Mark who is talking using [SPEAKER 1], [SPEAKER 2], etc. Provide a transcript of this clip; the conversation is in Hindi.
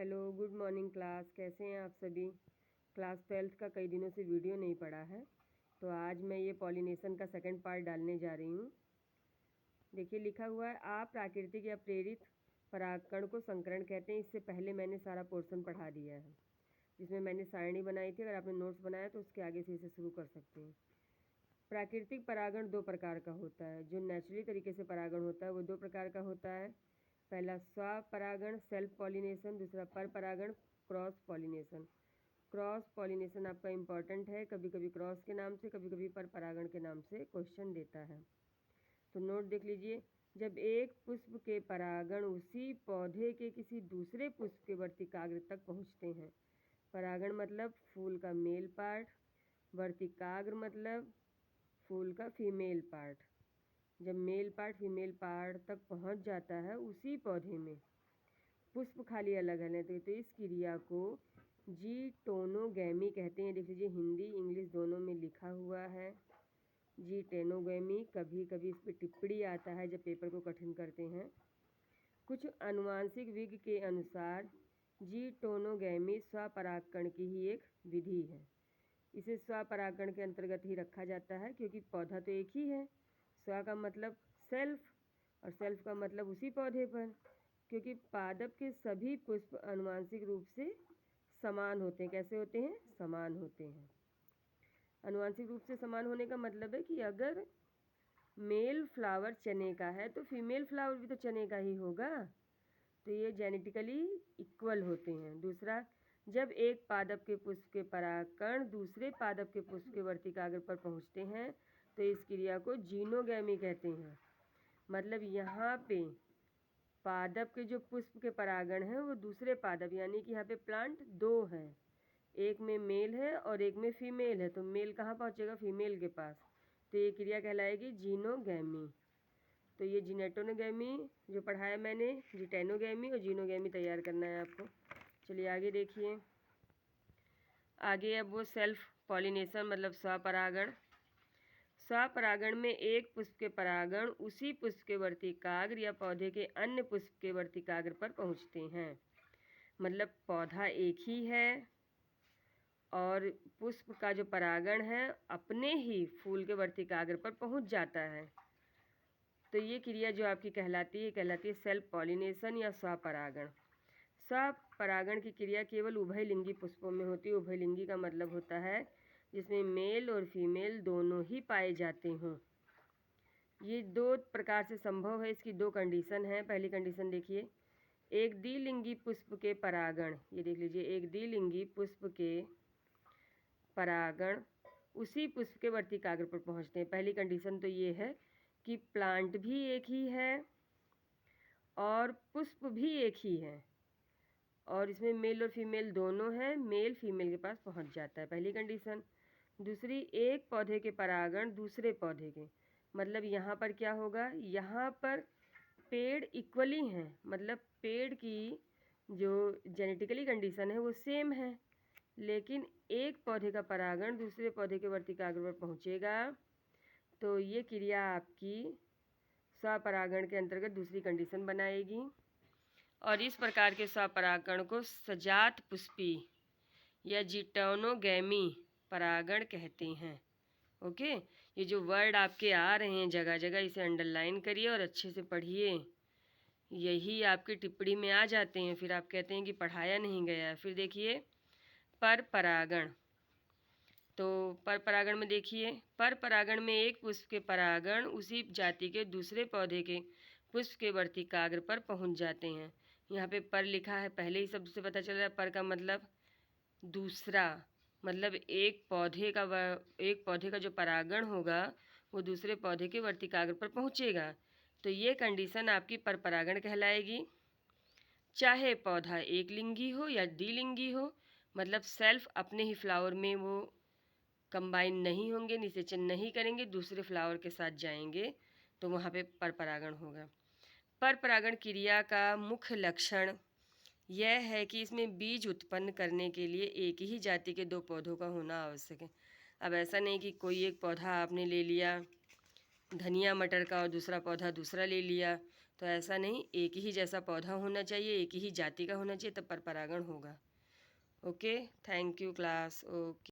[SPEAKER 1] Hello, good morning class. कैसे हैं आप सभी? क्लास 12th का कई दिनों से वीडियो नहीं पड़ा है, तो आज मैं ये पॉलिनेशन का सेकंड पार्ट डालने जा रही हूँ। देखिए लिखा हुआ है, आप प्राकृतिक या प्रेरित परागकण को संकरण कहते हैं। इससे पहले मैंने सारा पोर्शन पढ़ा दिया है, जिसमें मैंने सारणी बनाई थी। अगर आपने नोट्स बनाया तो उसके आगे से इसे शुरू कर सकते हैं। प्राकृतिक परागण दो प्रकार का होता है। जो नेचुरली तरीके से परागण होता है वो दो प्रकार का होता है। पहला स्वपरागण सेल्फ पॉलिनेशन, दूसरा पर परागण क्रॉस पॉलिनेशन। क्रॉस पॉलिनेशन आपका इम्पॉर्टेंट है, कभी कभी क्रॉस के नाम से, कभी कभी पर परागण के नाम से क्वेश्चन देता है। तो नोट देख लीजिए, जब एक पुष्प के परागण उसी पौधे के किसी दूसरे पुष्प के वर्तिकाग्र तक पहुँचते हैं। परागण मतलब फूल का मेल पार्ट, वर्तिकाग्र मतलब फूल का फीमेल पार्ट। जब मेल पार्ट फीमेल पार्ट तक पहुंच जाता है उसी पौधे में, पुष्प खाली अलग अलग है, तो इस क्रिया को जीटोनोगैमी कहते हैं। देख लीजिए, हिंदी इंग्लिश दोनों में लिखा हुआ है जीटोनोगैमी। कभी कभी इस पर टिप्पणी आता है जब पेपर को कठिन करते हैं। कुछ अनुवांशिक विज्ञ के अनुसार जीटोनोगैमी स्वपरागकण की ही एक विधि है। इसे स्वपरागण के अंतर्गत ही रखा जाता है, क्योंकि पौधा तो एक ही है। स्व का मतलब सेल्फ और सेल्फ का मतलब उसी पौधे पर, क्योंकि पादप के सभी पुष्प आनुवांशिक रूप से समान होते हैं। कैसे होते हैं? समान होते हैं। आनुवांशिक रूप से समान होने का मतलब है कि अगर मेल फ्लावर चने का है तो फीमेल फ्लावर भी तो चने का ही होगा, तो ये जेनेटिकली इक्वल होते हैं। दूसरा, जब एक पादप के पुष्प के परागकण दूसरे पादप के पुष्प के वर्तिकाग्र पर पहुंचते हैं तो इस क्रिया को जीनोगैमी कहते हैं। मतलब यहाँ पे पादप के जो पुष्प के परागण हैं वो दूसरे पादप, यानी कि यहाँ पे प्लांट दो हैं, एक में मेल है और एक में फीमेल है, तो मेल कहाँ पहुँचेगा? फीमेल के पास। तो ये क्रिया कहलाएगी जीनोगैमी। तो ये जीनेटोनोगैमी जो पढ़ाया मैंने, जीटेनोगैमी और जीनोगैमी तैयार करना है आपको। चलिए आगे देखिए। आगे अब वो सेल्फ पॉलिनेशन मतलब स्वपरागण। स्वपरागण में एक पुष्प के परागण उसी पुष्प के वर्तिकाग्र या पौधे के अन्य पुष्प के वर्तिकाग्र पर पहुंचते हैं। मतलब पौधा एक ही है और पुष्प का जो परागण है अपने ही फूल के वर्तिकाग्र पर पहुंच जाता है। तो ये क्रिया जो आपकी कहलाती है सेल्फ पॉलिनेशन या स्वपरागण। स्वपरागण की क्रिया केवल उभयलिंगी पुष्पों में होती है। उभयलिंगी का मतलब होता है जिसमें मेल और फीमेल दोनों ही पाए जाते हों। ये दो प्रकार से संभव है, इसकी दो कंडीशन है। पहली कंडीशन देखिए, एक द्विलिंगी पुष्प के परागण, ये देख लीजिए, एक द्विलिंगी पुष्प के परागण उसी पुष्प के वर्तिकाग्र पर पहुंचते हैं। पहली कंडीशन तो ये है कि प्लांट भी एक ही है और पुष्प भी एक ही है और इसमें मेल और फीमेल दोनों हैं, मेल फीमेल के पास पहुंच जाता है, पहली कंडीशन। दूसरी, एक पौधे के परागण दूसरे पौधे के, मतलब यहाँ पर क्या होगा? यहाँ पर पेड़ इक्वली हैं, मतलब पेड़ की जो जेनेटिकली कंडीशन है वो सेम है, लेकिन एक पौधे का परागण दूसरे पौधे के वर्तिकाग्र पर पहुँचेगा, तो ये क्रिया आपकी स्वपरागण के अंतर्गत दूसरी कंडीशन बनाएगी। और इस प्रकार के स्वपरागण को सजात पुष्पी या जीटोनोगैमी परागण कहते हैं। ओके, ये जो वर्ड आपके आ रहे हैं जगह जगह, इसे अंडरलाइन करिए और अच्छे से पढ़िए। यही आपकी टिप्पणी में आ जाते हैं, फिर आप कहते हैं कि पढ़ाया नहीं गया। फिर देखिए पर परागण। तो पर परागण में देखिए, पर परागण में एक पुष्प के परागण उसी जाति के दूसरे पौधे के पुष्प के वर्तिकाग्र पर पहुंच जाते हैं। यहाँ पे पर लिखा है, पहले ही शब्द से पता चल रहा है पर का मतलब दूसरा, मतलब एक पौधे का जो परागण होगा वो दूसरे पौधे के वर्तिकाग्र पर पहुँचेगा, तो ये कंडीशन आपकी पर परागण कहलाएगी। चाहे पौधा एक लिंगी हो या द्विलिंगी हो, मतलब सेल्फ अपने ही फ्लावर में वो कंबाइन नहीं होंगे, निषेचन नहीं करेंगे, दूसरे फ्लावर के साथ जाएंगे, तो वहाँ पे पर परागण होगा। पर परागण क्रिया का मुख्य लक्षण यह है कि इसमें बीज उत्पन्न करने के लिए एक ही जाति के दो पौधों का होना आवश्यक है। अब ऐसा नहीं कि कोई एक पौधा आपने ले लिया धनिया मटर का और दूसरा पौधा दूसरा ले लिया, तो ऐसा नहीं, एक ही जैसा पौधा होना चाहिए, एक ही जाति का होना चाहिए, तब पर परागण होगा। Okay, thank you class. Okay.